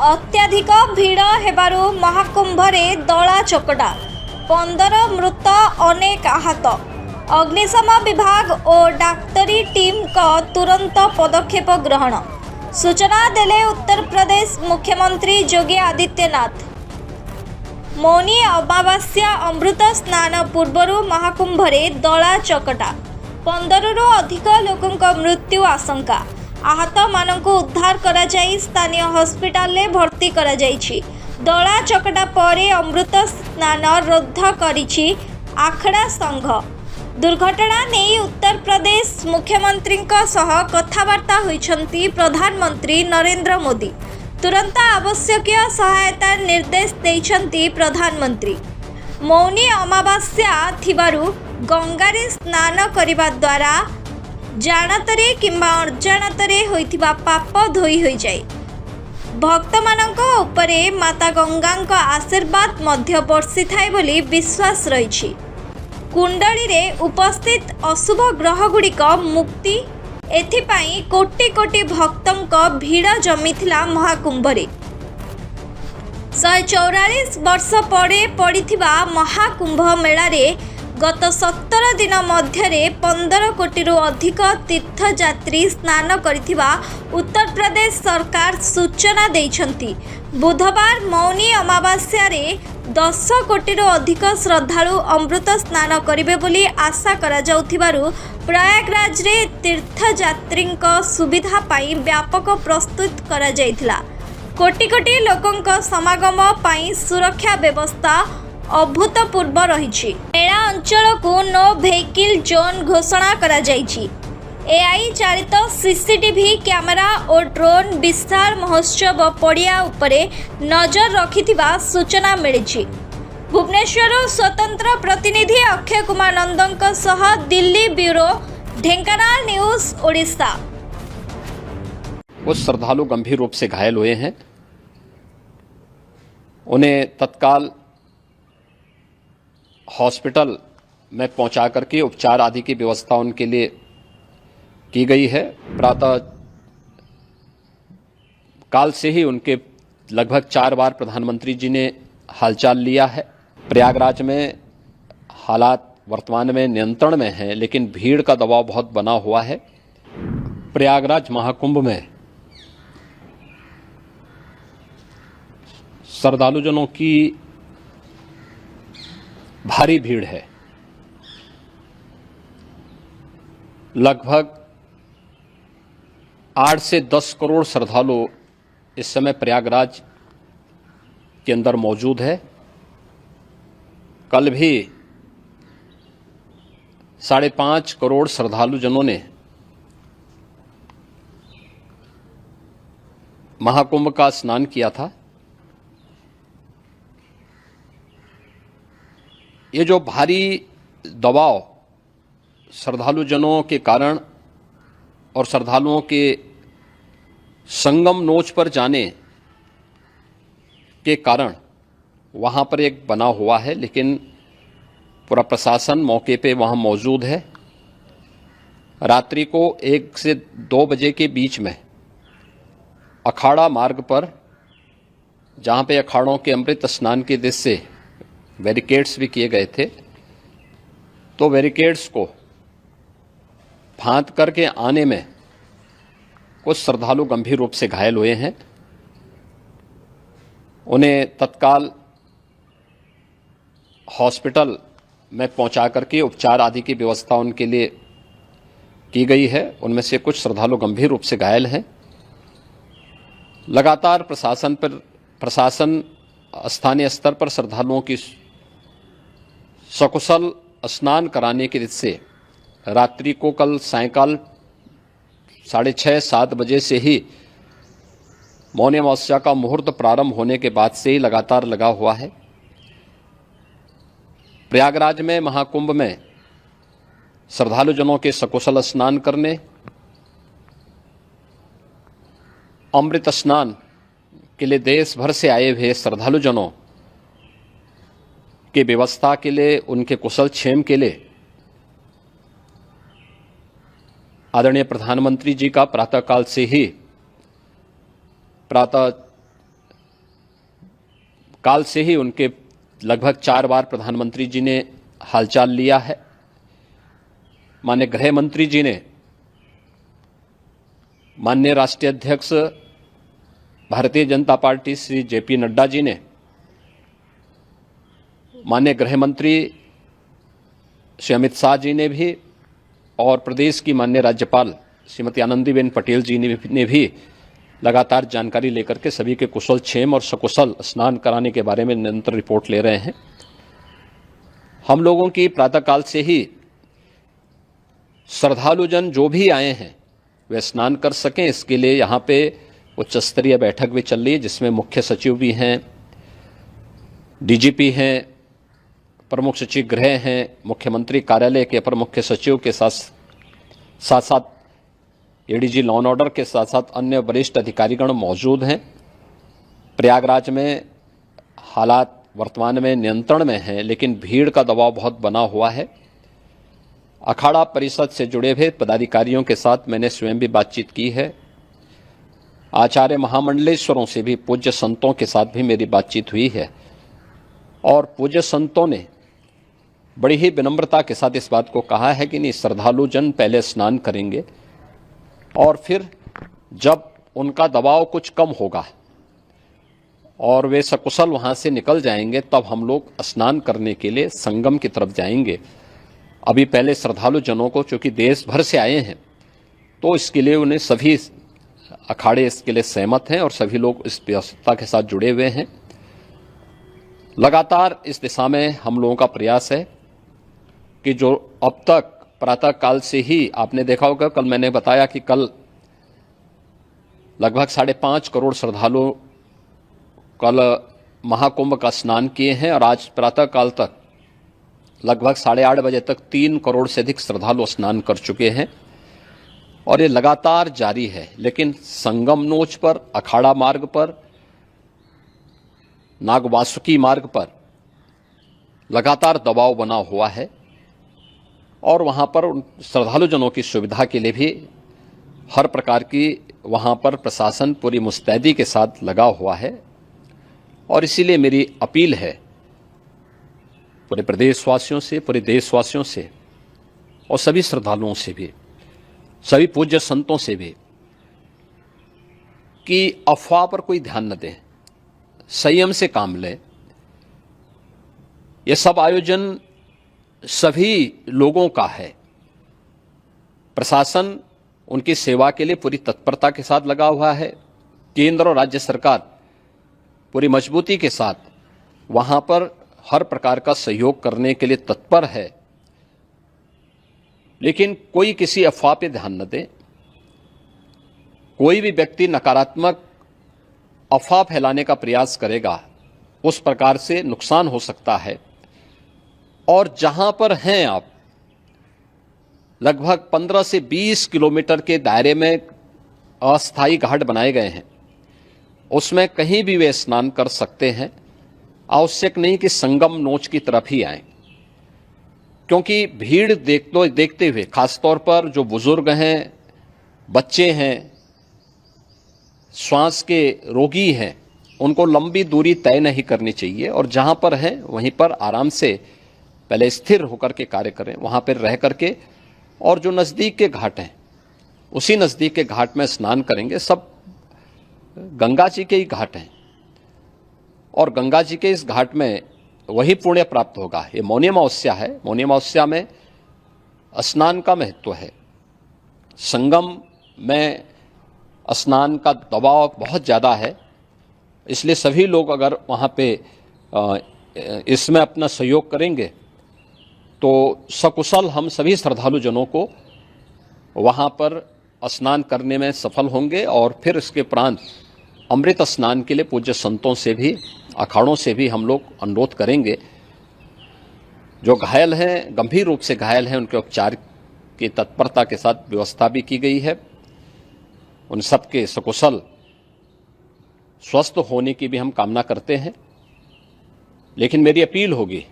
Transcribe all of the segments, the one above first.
अत्याधिक भीड़ हेबारु महाकुंभरे दला चकटा 15 मृत अनेक आहत। अग्निशम विभाग और डाक्तरी टीम का तुरंत पदक्षेप ग्रहण सूचना देले उत्तर प्रदेश मुख्यमंत्री योगी आदित्यनाथ। मौनी अमावास्या अमृत स्नान पूर्व महाकुंभरे दला चकटा 15 रु अधिक लोकों मृत्यु आशंका। आहत मानक उद्धार करा जाई स्थानीय हॉस्पिटल में भर्ती करा जाइछि। दला चकटा परे अमृत स्नान रद्द करिछि आखड़ा संघ। दुर्घटना नहीं उत्तर प्रदेश मुख्यमंत्री सह कथबार्ता होइछंती प्रधानमंत्री नरेंद्र मोदी। तुरंत आवश्यक सहायता निर्देश देइछंती प्रधानमंत्री। मौनी अमावास्या थिबारु गंगारे स्नान करिबा द्वारा जानतरे किंबा अजानतरे होइथिबा पाप धोई होई जाए। भक्त मानक उपरे माता गंगा आशीर्वाद मध्य वर्षी थाए बोली विश्वास रही। कुंडली रे उपस्थित अशुभ ग्रह गुड़िक मुक्ति एथिपाई कोटि कोटि भक्तों भीड़ जमीथिला महाकुंभरे। 144 वर्ष पड़े पड़िथिबा महाकुंभ मेलारे गत 17 दिन मध्यरे 15 कोटी रु अधिक तीर्थयात्री स्नान करिथिबा उत्तर प्रदेश सरकार सूचना देइछंती। बुधवार मौनी अमावास्या रे 10 कोटी रु अधिक श्रद्धालु अमृत स्नान करिवे बोली आशा करा जाउथिबारु प्रयागराज रे तीर्थयात्री सुविधा पाई व्यापक प्रस्तुत करा जाइथिला। कोटि कोटि लोकों समागम पाई सुरक्षा व्यवस्था अभूतपूर्व रही। मेला अंचल को नो व्हीकल जोन घोषणा करा जाइछि। एआई चालित सीसीटीवी कैमेरा और ड्रोन विशाल महोत्सव पड़िया उपरे नजर रखिथिबा सूचना मिली। भुवनेश्वर स्वतंत्र प्रतिनिधि अक्षय कुमार नंदन सह दिल्ली ब्यूरो ढेंकानाल न्यूज ओडिशा। कुछ श्रद्धालु गंभीर रूप से घायल हुए हैं। उन्हें तत्काल हॉस्पिटल में पहुंचा करके उपचार आदि की व्यवस्था उनके लिए की गई है। प्रातः काल से ही उनके लगभग 4 बार प्रधानमंत्री जी ने हालचाल लिया है। प्रयागराज में हालात वर्तमान में नियंत्रण में हैं, लेकिन भीड़ का दबाव बहुत बना हुआ है। प्रयागराज महाकुंभ में श्रद्धालुजनों की भारी भीड़ है। लगभग 8 से 10 करोड़ श्रद्धालु इस समय प्रयागराज के अंदर मौजूद है। कल भी 5.5 करोड़ श्रद्धालु जनों ने महाकुंभ का स्नान किया था। ये जो भारी दबाव श्रद्धालु जनों के कारण और श्रद्धालुओं के संगम नोच पर जाने के कारण वहाँ पर एक बना हुआ है, लेकिन पूरा प्रशासन मौके पे वहाँ मौजूद है। रात्रि को 1 से 2 बजे के बीच में अखाड़ा मार्ग पर, जहाँ पे अखाड़ों के अमृत स्नान के दृश्य से बैरिकेड्स भी किए गए थे, तो बैरिकेड्स को फांद करके आने में कुछ श्रद्धालु गंभीर रूप से घायल हुए हैं। उन्हें तत्काल हॉस्पिटल में पहुंचा करके उपचार आदि की व्यवस्था उनके लिए की गई है। उनमें से कुछ श्रद्धालु गंभीर रूप से घायल हैं। लगातार प्रशासन स्थानीय स्तर पर श्रद्धालुओं की सकुशल स्नान कराने के दृष्टि से रात्रि को कल सायंकाल 6:30-7 बजे से ही मौनी अमावस्या का मुहूर्त प्रारंभ होने के बाद से ही लगातार लगा हुआ है। प्रयागराज में महाकुंभ में श्रद्धालु जनों के सकुशल स्नान करने, अमृत स्नान के लिए देश भर से आए हुए श्रद्धालु जनों की व्यवस्था के लिए, उनके कुशल क्षेम के लिए आदरणीय प्रधानमंत्री जी का प्रातःकाल से ही प्रातः काल से ही उनके लगभग 4 बार प्रधानमंत्री जी ने हालचाल लिया है। माननीय गृह मंत्री जी ने, माननीय राष्ट्रीय अध्यक्ष भारतीय जनता पार्टी श्री जेपी नड्डा जी ने, माननीय गृह मंत्री श्री अमित शाह जी ने भी, और प्रदेश की माननीय राज्यपाल श्रीमती आनंदीबेन पटेल जी ने भी लगातार जानकारी लेकर के सभी के कुशल क्षेम और सकुशल स्नान कराने के बारे में निरंतर रिपोर्ट ले रहे हैं। हम लोगों की प्रातःकाल से ही श्रद्धालुजन जो भी आए हैं वे स्नान कर सकें, इसके लिए यहाँ पे उच्च स्तरीय बैठक भी चल रही है, जिसमें मुख्य सचिव भी हैं, डीजीपी हैं, प्रमुख सचिव गृह हैं, मुख्यमंत्री कार्यालय के अपर मुख्य सचिव के साथ साथ एडीजी लॉ एंड ऑर्डर के साथ साथ अन्य वरिष्ठ अधिकारीगण मौजूद हैं। प्रयागराज में हालात वर्तमान में नियंत्रण में हैं, लेकिन भीड़ का दबाव बहुत बना हुआ है। अखाड़ा परिषद से जुड़े हुए पदाधिकारियों के साथ मैंने स्वयं भी बातचीत की है। आचार्य महामंडलेश्वरों से भी, पूज्य संतों के साथ भी मेरी बातचीत हुई है, और पूज्य संतों ने बड़ी ही विनम्रता के साथ इस बात को कहा है कि नहीं, श्रद्धालु जन पहले स्नान करेंगे और फिर जब उनका दबाव कुछ कम होगा और वे सकुशल वहां से निकल जाएंगे, तब हम लोग स्नान करने के लिए संगम की तरफ जाएंगे। अभी पहले श्रद्धालु जनों को, चूंकि देश भर से आए हैं, तो इसके लिए उन्हें सभी अखाड़े इसके लिए सहमत हैं और सभी लोग इस व्यवस्था के साथ जुड़े हुए हैं। लगातार इस दिशा में हम लोगों का प्रयास है कि जो अब तक प्रातः काल से ही आपने देखा होगा, कल मैंने बताया कि कल लगभग 5.5 करोड़ श्रद्धालु कल महाकुंभ का स्नान किए हैं, और आज प्रातः काल तक लगभग 8:30 बजे तक 3 करोड़ से अधिक श्रद्धालु स्नान कर चुके हैं, और ये लगातार जारी है। लेकिन संगम नोच पर, अखाड़ा मार्ग पर, नागवासुकी मार्ग पर लगातार दबाव बना हुआ है, और वहां पर श्रद्धालु जनों की सुविधा के लिए भी हर प्रकार की वहां पर प्रशासन पूरी मुस्तैदी के साथ लगा हुआ है। और इसीलिए मेरी अपील है पूरे प्रदेशवासियों से, पूरे देशवासियों से, और सभी श्रद्धालुओं से भी, सभी पूज्य संतों से भी, कि अफवाह पर कोई ध्यान न दें, संयम से काम लें। यह सब आयोजन सभी लोगों का है। प्रशासन उनकी सेवा के लिए पूरी तत्परता के साथ लगा हुआ है। केंद्र और राज्य सरकार पूरी मजबूती के साथ वहां पर हर प्रकार का सहयोग करने के लिए तत्पर है। लेकिन कोई किसी अफवाह पे ध्यान न दे। कोई भी व्यक्ति नकारात्मक अफवाह फैलाने का प्रयास करेगा, उस प्रकार से नुकसान हो सकता है। और जहां पर हैं आप, लगभग 15 से 20 किलोमीटर के दायरे में अस्थायी घाट बनाए गए हैं, उसमें कहीं भी वे स्नान कर सकते हैं। आवश्यक नहीं कि संगम नोच की तरफ ही आएं, क्योंकि भीड़ देखते हुए, खासतौर पर जो बुजुर्ग हैं, बच्चे हैं, श्वास के रोगी हैं, उनको लंबी दूरी तय नहीं करनी चाहिए, और जहां पर हैं वहीं पर आराम से पहले स्थिर होकर के कार्य करें, वहां पर रह करके, और जो नज़दीक के घाट हैं उसी नज़दीक के घाट में स्नान करेंगे। सब गंगा जी के ही घाट हैं, और गंगा जी के इस घाट में वही पुण्य प्राप्त होगा। ये मौनी अमावस्या है, मौनी अमावस्या में स्नान का महत्व है। संगम में स्नान का दबाव बहुत ज़्यादा है, इसलिए सभी लोग अगर वहाँ पे इसमें अपना सहयोग करेंगे तो सकुशल हम सभी श्रद्धालु जनों को वहाँ पर स्नान करने में सफल होंगे। और फिर इसके उपरांत अमृत स्नान के लिए पूज्य संतों से भी, अखाड़ों से भी हम लोग अनुरोध करेंगे। जो घायल हैं, गंभीर रूप से घायल हैं, उनके उपचार की तत्परता के साथ व्यवस्था भी की गई है। उन सबके सकुशल स्वस्थ होने की भी हम कामना करते हैं। लेकिन मेरी अपील होगी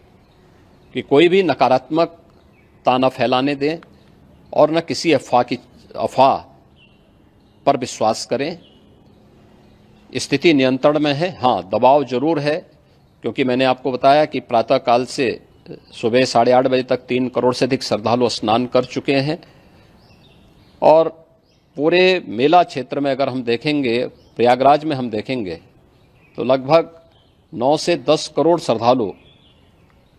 कि कोई भी नकारात्मकता न फैलाने दें और न किसी अफवाह पर विश्वास करें। स्थिति नियंत्रण में है। हाँ, दबाव जरूर है, क्योंकि मैंने आपको बताया कि प्रातःकाल से सुबह 8:30 बजे तक 3 करोड़ से अधिक श्रद्धालु स्नान कर चुके हैं। और पूरे मेला क्षेत्र में अगर हम देखेंगे, प्रयागराज में हम देखेंगे तो लगभग 9 से 10 करोड़ श्रद्धालु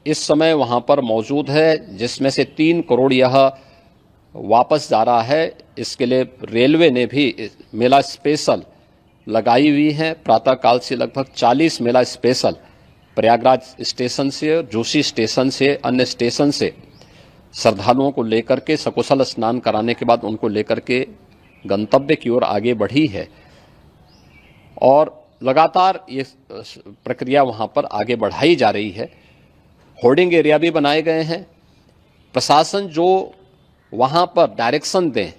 इस समय वहां पर मौजूद है, जिसमें से 3 करोड़ यह वापस जा रहा है। इसके लिए रेलवे ने भी मेला स्पेशल लगाई हुई है। प्रातःकाल से लगभग 40 मेला स्पेशल प्रयागराज स्टेशन से, जोशी स्टेशन से, अन्य स्टेशन से श्रद्धालुओं को लेकर के सकुशल स्नान कराने के बाद उनको लेकर के गंतव्य की ओर आगे बढ़ी है। और लगातार ये प्रक्रिया वहां पर आगे बढ़ाई जा रही है। होर्डिंग एरिया भी बनाए गए हैं। प्रशासन जो वहां पर डायरेक्शन दें,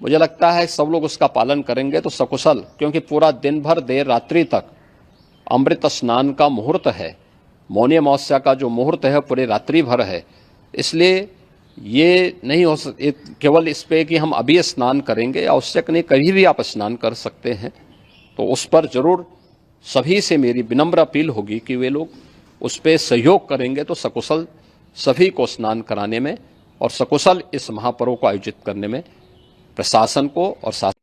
मुझे लगता है सब लोग उसका पालन करेंगे तो सकुशल, क्योंकि पूरा दिन भर देर रात्रि तक अमृत स्नान का मुहूर्त है। मौनी अमावस्या का जो मुहूर्त है पूरे रात्रि भर है। इसलिए ये नहीं हो केवल इस पे कि हम अभी स्नान करेंगे, आवश्यक नहीं, कभी भी आप स्नान कर सकते हैं। तो उस पर जरूर सभी से मेरी विनम्र अपील होगी कि वे लोग उस पर सहयोग करेंगे तो सकुशल सभी को स्नान कराने में और सकुशल इस महापर्व को आयोजित करने में प्रशासन को और शासन